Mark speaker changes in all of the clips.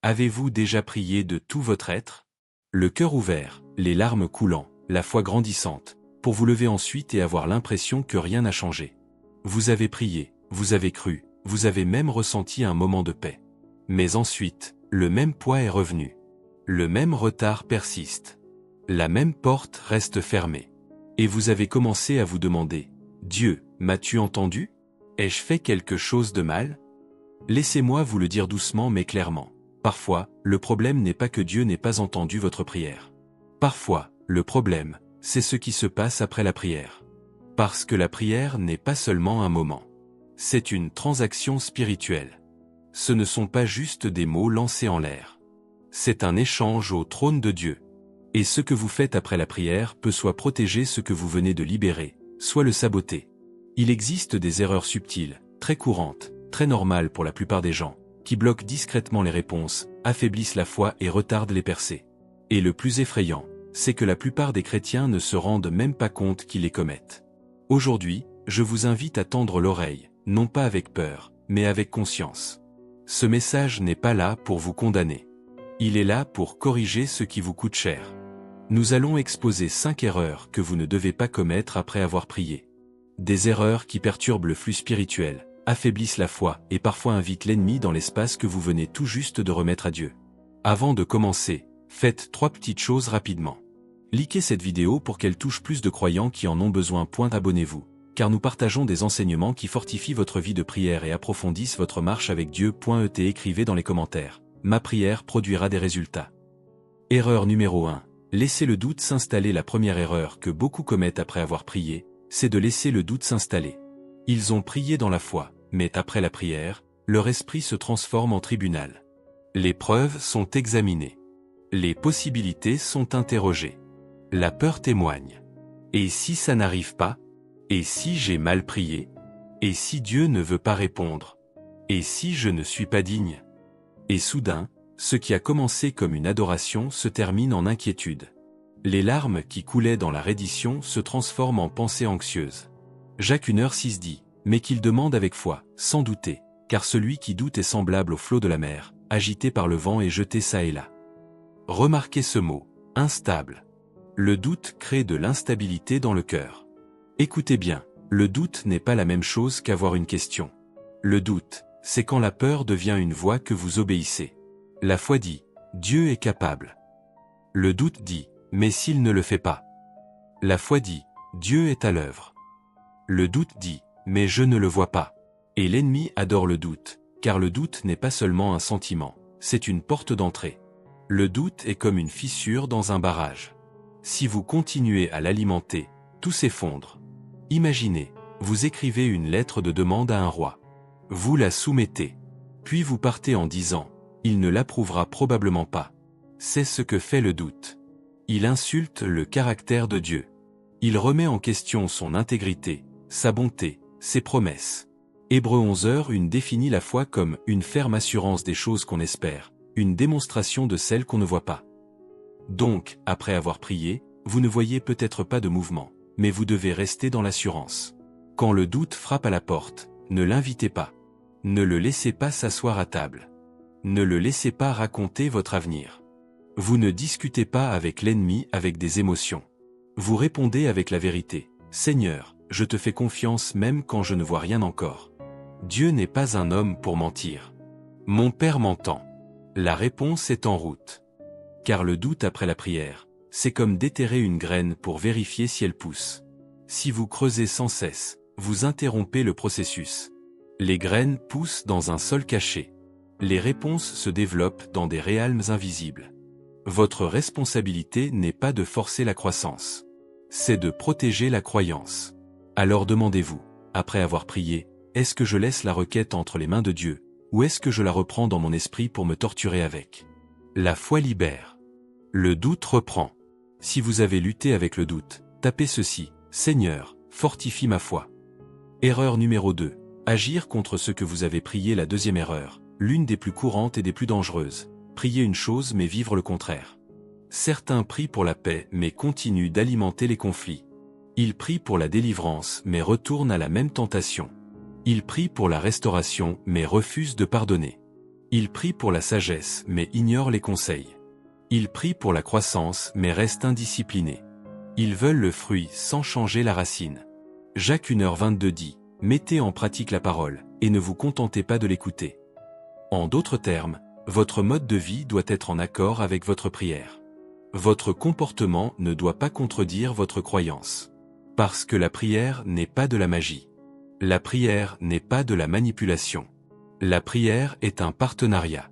Speaker 1: Avez-vous déjà prié de tout votre être? Le cœur ouvert, les larmes coulant, la foi grandissante, pour vous lever ensuite et avoir l'impression que rien n'a changé. Vous avez prié, vous avez cru, vous avez même ressenti un moment de paix. Mais ensuite, le même poids est revenu. Le même retard persiste. La même porte reste fermée. Et vous avez commencé à vous demander, « Dieu, m'as-tu entendu? Ai-je fait quelque chose de mal ?» Laissez-moi vous le dire doucement mais clairement. Parfois, le problème n'est pas que Dieu n'ait pas entendu votre prière. Parfois, le problème, c'est ce qui se passe après la prière. Parce que la prière n'est pas seulement un moment. C'est une transaction spirituelle. Ce ne sont pas juste des mots lancés en l'air. C'est un échange au trône de Dieu. Et ce que vous faites après la prière peut soit protéger ce que vous venez de libérer, soit le saboter. Il existe des erreurs subtiles, très courantes, très normales pour la plupart des gens, qui bloquent discrètement les réponses, affaiblissent la foi et retardent les percées. Et le plus effrayant, c'est que la plupart des chrétiens ne se rendent même pas compte qu'ils les commettent. Aujourd'hui, je vous invite à tendre l'oreille, non pas avec peur, mais avec conscience. Ce message n'est pas là pour vous condamner. Il est là pour corriger ce qui vous coûte cher. Nous allons exposer 5 erreurs que vous ne devez pas commettre après avoir prié. Des erreurs qui perturbent le flux spirituel, affaiblissent la foi et parfois invitent l'ennemi dans l'espace que vous venez tout juste de remettre à Dieu. Avant de commencer, faites 3 petites choses rapidement. Likez cette vidéo pour qu'elle touche plus de croyants qui en ont besoin. Abonnez-vous, car nous partageons des enseignements qui fortifient votre vie de prière et approfondissent votre marche avec Dieu. Écrivez dans les commentaires, ma prière produira des résultats. Erreur numéro 1. Laissez le doute s'installer. La première erreur que beaucoup commettent après avoir prié, c'est de laisser le doute s'installer. Ils ont prié dans la foi, mais après la prière, leur esprit se transforme en tribunal. Les preuves sont examinées. Les possibilités sont interrogées. La peur témoigne. Et si ça n'arrive pas? Et si j'ai mal prié? Et si Dieu ne veut pas répondre? Et si je ne suis pas digne? Et soudain, ce qui a commencé comme une adoration se termine en inquiétude. Les larmes qui coulaient dans la reddition se transforment en pensées anxieuses. Jacques 1h6 dit, mais qu'il demande avec foi, sans douter, car celui qui doute est semblable au flot de la mer, agité par le vent et jeté çà et là. Remarquez ce mot, instable. Le doute crée de l'instabilité dans le cœur. Écoutez bien, le doute n'est pas la même chose qu'avoir une question. Le doute, c'est quand la peur devient une voix que vous obéissez. La foi dit, Dieu est capable. Le doute dit, mais s'il ne le fait pas. La foi dit, Dieu est à l'œuvre. Le doute dit, mais je ne le vois pas. Et l'ennemi adore le doute, car le doute n'est pas seulement un sentiment, c'est une porte d'entrée. Le doute est comme une fissure dans un barrage. Si vous continuez à l'alimenter, tout s'effondre. Imaginez, vous écrivez une lettre de demande à un roi. Vous la soumettez. Puis vous partez en disant, il ne l'approuvera probablement pas. C'est ce que fait le doute. Il insulte le caractère de Dieu. Il remet en question son intégrité, sa bonté, ses promesses. Hébreux 11h1 définit la foi comme une ferme assurance des choses qu'on espère, une démonstration de celles qu'on ne voit pas. Donc, après avoir prié, vous ne voyez peut-être pas de mouvement, mais vous devez rester dans l'assurance. Quand le doute frappe à la porte, ne l'invitez pas. Ne le laissez pas s'asseoir à table. Ne le laissez pas raconter votre avenir. Vous ne discutez pas avec l'ennemi avec des émotions. Vous répondez avec la vérité. Seigneur, je te fais confiance même quand je ne vois rien encore. Dieu n'est pas un homme pour mentir. Mon Père m'entend. La réponse est en route. Car le doute après la prière, c'est comme déterrer une graine pour vérifier si elle pousse. Si vous creusez sans cesse, vous interrompez le processus. Les graines poussent dans un sol caché. Les réponses se développent dans des réalmes invisibles. Votre responsabilité n'est pas de forcer la croissance. C'est de protéger la croyance. Alors demandez-vous, après avoir prié, est-ce que je laisse la requête entre les mains de Dieu, ou est-ce que je la reprends dans mon esprit pour me torturer avec? La foi libère. Le doute reprend. Si vous avez lutté avec le doute, tapez ceci, Seigneur, fortifie ma foi. Erreur numéro 2. Agir contre ce que vous avez prié. La deuxième erreur, l'une des plus courantes et des plus dangereuses. Prier une chose mais vivre le contraire. Certains prient pour la paix mais continuent d'alimenter les conflits. Ils prient pour la délivrance mais retournent à la même tentation. Ils prient pour la restauration mais refusent de pardonner. Ils prient pour la sagesse mais ignorent les conseils. Ils prient pour la croissance mais restent indisciplinés. Ils veulent le fruit sans changer la racine. Jacques 1h22 dit, « Mettez en pratique la parole, et ne vous contentez pas de l'écouter. » En d'autres termes, votre mode de vie doit être en accord avec votre prière. Votre comportement ne doit pas contredire votre croyance. Parce que la prière n'est pas de la magie. La prière n'est pas de la manipulation. La prière est un partenariat.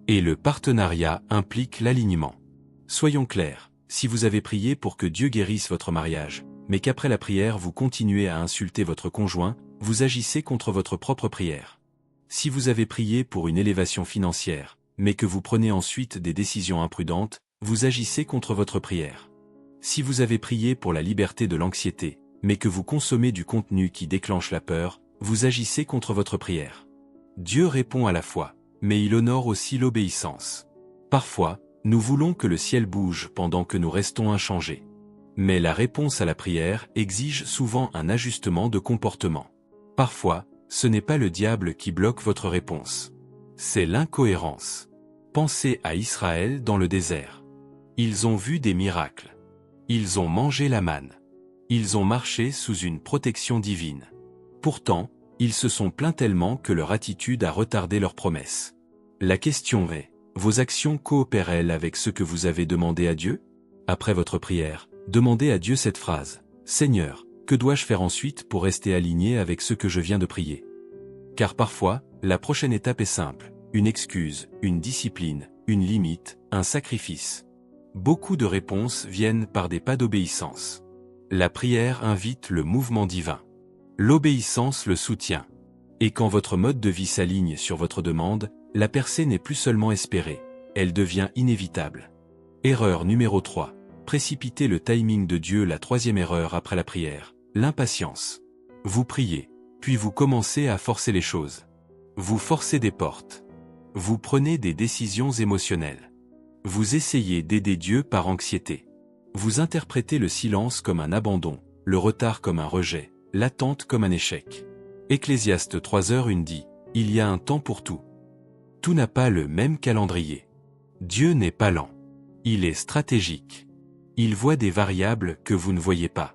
Speaker 1: Et le partenariat implique l'alignement. Soyons clairs, si vous avez prié pour que Dieu guérisse votre mariage, mais qu'après la prière vous continuez à insulter votre conjoint, vous agissez contre votre propre prière. Si vous avez prié pour une élévation financière, mais que vous prenez ensuite des décisions imprudentes, vous agissez contre votre prière. Si vous avez prié pour la liberté de l'anxiété, mais que vous consommez du contenu qui déclenche la peur, vous agissez contre votre prière. Dieu répond à la foi, mais il honore aussi l'obéissance. Parfois, nous voulons que le ciel bouge pendant que nous restons inchangés. Mais la réponse à la prière exige souvent un ajustement de comportement. Parfois, ce n'est pas le diable qui bloque votre réponse. C'est l'incohérence. Pensez à Israël dans le désert. Ils ont vu des miracles. Ils ont mangé la manne. Ils ont marché sous une protection divine. Pourtant, ils se sont plaints tellement que leur attitude a retardé leur promesse. La question est, vos actions coopèrent-elles avec ce que vous avez demandé à Dieu? Après votre prière, demandez à Dieu cette phrase, « Seigneur, que dois-je faire ensuite pour rester aligné avec ce que je viens de prier ?» Car parfois, la prochaine étape est simple, une excuse, une discipline, une limite, un sacrifice. Beaucoup de réponses viennent par des pas d'obéissance. La prière invite le mouvement divin. L'obéissance le soutient. Et quand votre mode de vie s'aligne sur votre demande, la percée n'est plus seulement espérée, elle devient inévitable. Erreur numéro 3. Précipiter le timing de Dieu. La troisième erreur après la prière, l'impatience. Vous priez, puis vous commencez à forcer les choses. Vous forcez des portes. Vous prenez des décisions émotionnelles. Vous essayez d'aider Dieu par anxiété. Vous interprétez le silence comme un abandon, le retard comme un rejet, l'attente comme un échec. Ecclésiaste 3h1 dit, « Il y a un temps pour tout. » Tout n'a pas le même calendrier. Dieu n'est pas lent. Il est stratégique. Il voit des variables que vous ne voyez pas.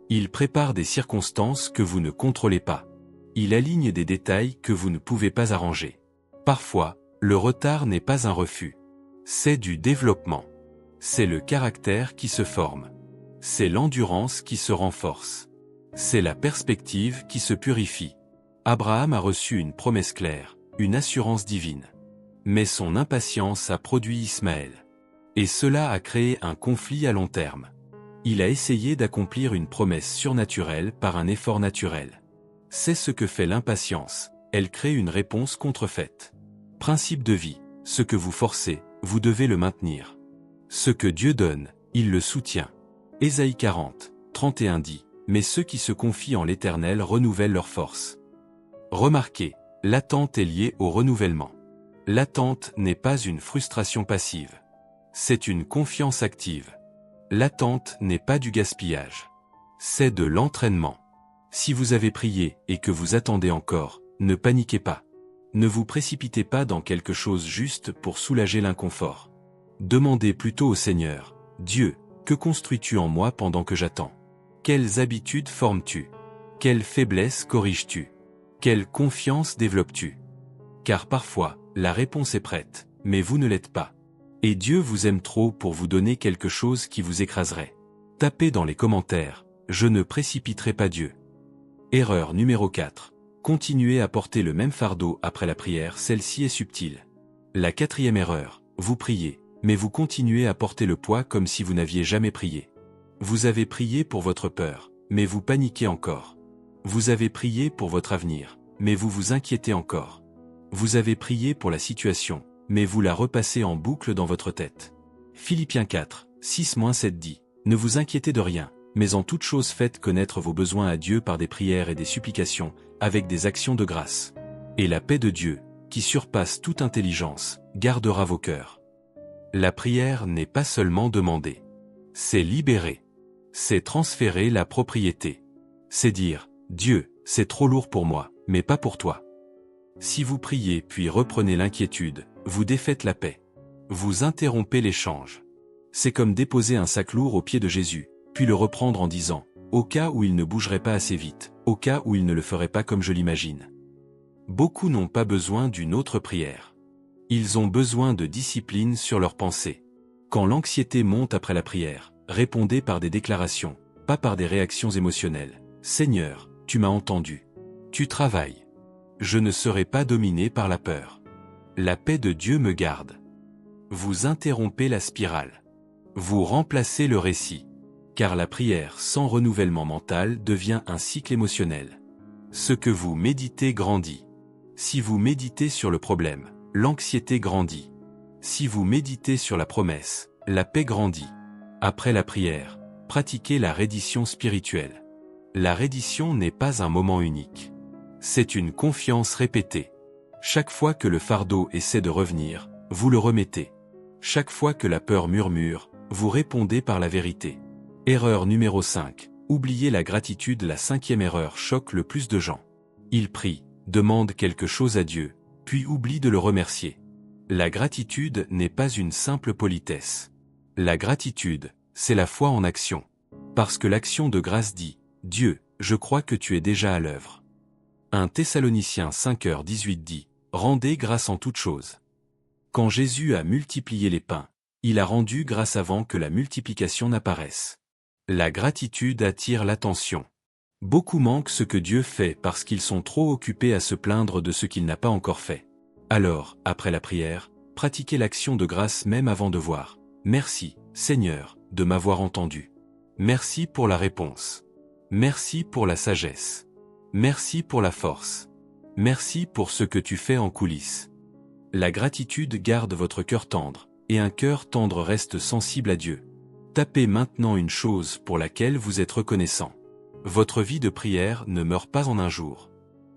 Speaker 1: Il prépare des circonstances que vous ne contrôlez pas. Il aligne des détails que vous ne pouvez pas arranger. Parfois, le retard n'est pas un refus. C'est du développement. C'est le caractère qui se forme. C'est l'endurance qui se renforce. C'est la perspective qui se purifie. Abraham a reçu une promesse claire, une assurance divine. Mais son impatience a produit Ismaël. Et cela a créé un conflit à long terme. Il a essayé d'accomplir une promesse surnaturelle par un effort naturel. C'est ce que fait l'impatience, elle crée une réponse contrefaite. Principe de vie, ce que vous forcez, vous devez le maintenir. Ce que Dieu donne, il le soutient. Ésaïe 40, 31 dit, « Mais ceux qui se confient en l'Éternel renouvellent leur force. » Remarquez, l'attente est liée au renouvellement. L'attente n'est pas une frustration passive. C'est une confiance active. L'attente n'est pas du gaspillage. C'est de l'entraînement. Si vous avez prié et que vous attendez encore, ne paniquez pas. Ne vous précipitez pas dans quelque chose juste pour soulager l'inconfort. Demandez plutôt au Seigneur, « Dieu, que construis-tu en moi pendant que j'attends? Quelles habitudes formes-tu? Quelle faiblesse corriges-tu? Quelle confiance développes-tu » Car parfois, la réponse est prête, mais vous ne l'êtes pas. Et Dieu vous aime trop pour vous donner quelque chose qui vous écraserait. Tapez dans les commentaires, « Je ne précipiterai pas Dieu ». Erreur numéro 4. Continuez à porter le même fardeau après la prière, celle-ci est subtile. La quatrième erreur, vous priez, mais vous continuez à porter le poids comme si vous n'aviez jamais prié. Vous avez prié pour votre peur, mais vous paniquez encore. Vous avez prié pour votre avenir, mais vous vous inquiétez encore. Vous avez prié pour la situation, mais vous la repassez en boucle dans votre tête. Philippiens 4, 6-7 dit, « Ne vous inquiétez de rien, mais en toute chose faites connaître vos besoins à Dieu par des prières et des supplications, avec des actions de grâce. Et la paix de Dieu, qui surpasse toute intelligence, gardera vos cœurs. » La prière n'est pas seulement demander. C'est libérer. C'est transférer la propriété. C'est dire, « Dieu, c'est trop lourd pour moi, mais pas pour toi. » Si vous priez puis reprenez l'inquiétude, Vous défaites la paix. Vous interrompez l'échange. C'est comme déposer un sac lourd aux pieds de Jésus, puis le reprendre en disant, au cas où il ne bougerait pas assez vite, au cas où il ne le ferait pas comme je l'imagine. Beaucoup n'ont pas besoin d'une autre prière. Ils ont besoin de discipline sur leurs pensées. Quand l'anxiété monte après la prière, répondez par des déclarations, pas par des réactions émotionnelles. Seigneur, tu m'as entendu. Tu travailles. Je ne serai pas dominé par la peur. La paix de Dieu me garde. Vous interrompez la spirale. Vous remplacez le récit. Car la prière sans renouvellement mental devient un cycle émotionnel. Ce que vous méditez grandit. Si vous méditez sur le problème, l'anxiété grandit. Si vous méditez sur la promesse, la paix grandit. Après la prière, pratiquez la reddition spirituelle. La reddition n'est pas un moment unique. C'est une confiance répétée. Chaque fois que le fardeau essaie de revenir, vous le remettez. Chaque fois que la peur murmure, vous répondez par la vérité. Erreur numéro 5. Oubliez la gratitude. La 5e erreur choque le plus de gens. Ils prient, demandent quelque chose à Dieu, puis oublient de le remercier. La gratitude n'est pas une simple politesse. La gratitude, c'est la foi en action. Parce que l'action de grâce dit, Dieu, je crois que tu es déjà à l'œuvre. 1 Thessaloniciens 5h18 dit, rendez grâce en toutes choses. Quand Jésus a multiplié les pains, il a rendu grâce avant que la multiplication n'apparaisse. La gratitude attire l'attention. Beaucoup manquent ce que Dieu fait parce qu'ils sont trop occupés à se plaindre de ce qu'il n'a pas encore fait. Alors, après la prière, pratiquez l'action de grâce même avant de voir. Merci, Seigneur, de m'avoir entendu. Merci pour la réponse. Merci pour la sagesse. Merci pour la force. Merci pour ce que tu fais en coulisses. La gratitude garde votre cœur tendre, et un cœur tendre reste sensible à Dieu. Tapez maintenant une chose pour laquelle vous êtes reconnaissant. Votre vie de prière ne meurt pas en un jour.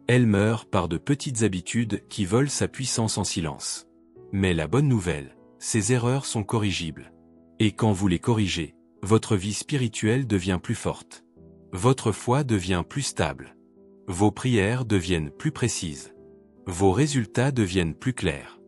Speaker 1: Elle meurt par de petites habitudes qui volent sa puissance en silence. Mais la bonne nouvelle, ces erreurs sont corrigibles. Et quand vous les corrigez, votre vie spirituelle devient plus forte. Votre foi devient plus stable. Vos prières deviennent plus précises. Vos résultats deviennent plus clairs.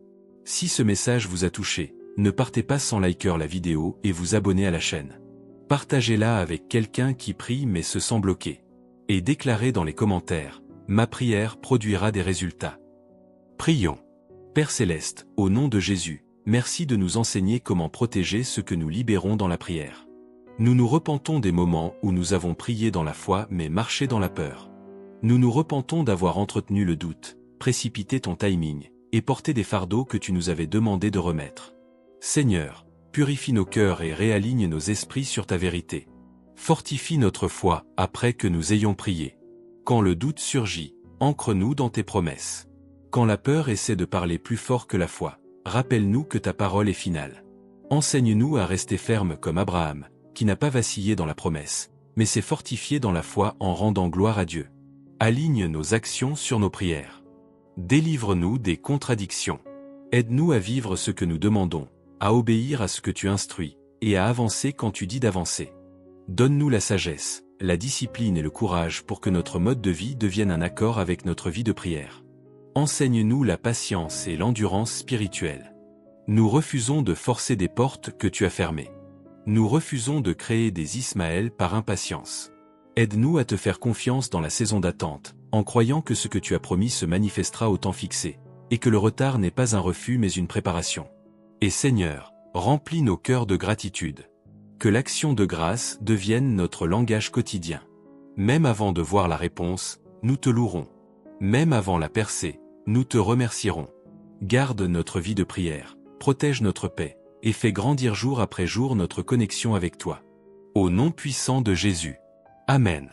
Speaker 1: Si ce message vous a touché, ne partez pas sans liker la vidéo et vous abonner à la chaîne. Partagez-la avec quelqu'un qui prie mais se sent bloqué. Et déclarez dans les commentaires, ma prière produira des résultats. Prions. Père Céleste, au nom de Jésus, merci de nous enseigner comment protéger ce que nous libérons dans la prière. Nous nous repentons des moments où nous avons prié dans la foi mais marché dans la peur. Nous nous repentons d'avoir entretenu le doute, précipité ton timing, et porté des fardeaux que tu nous avais demandé de remettre. Seigneur, purifie nos cœurs et réaligne nos esprits sur ta vérité. Fortifie notre foi après que nous ayons prié. Quand le doute surgit, ancre-nous dans tes promesses. Quand la peur essaie de parler plus fort que la foi, rappelle-nous que ta parole est finale. Enseigne-nous à rester fermes comme Abraham, qui n'a pas vacillé dans la promesse, mais s'est fortifié dans la foi en rendant gloire à Dieu. Aligne nos actions sur nos prières. Délivre-nous des contradictions. Aide-nous à vivre ce que nous demandons, à obéir à ce que tu instruis, et à avancer quand tu dis d'avancer. Donne-nous la sagesse, la discipline et le courage pour que notre mode de vie devienne un accord avec notre vie de prière. Enseigne-nous la patience et l'endurance spirituelle. Nous refusons de forcer des portes que tu as fermées. Nous refusons de créer des Ismaël par impatience. Aide-nous à te faire confiance dans la saison d'attente, en croyant que ce que tu as promis se manifestera au temps fixé, et que le retard n'est pas un refus mais une préparation. Et Seigneur, remplis nos cœurs de gratitude. Que l'action de grâce devienne notre langage quotidien. Même avant de voir la réponse, nous te louerons. Même avant la percée, nous te remercierons. Garde notre vie de prière, protège notre paix, et fais grandir jour après jour notre connexion avec toi. Au nom puissant de Jésus. Amen.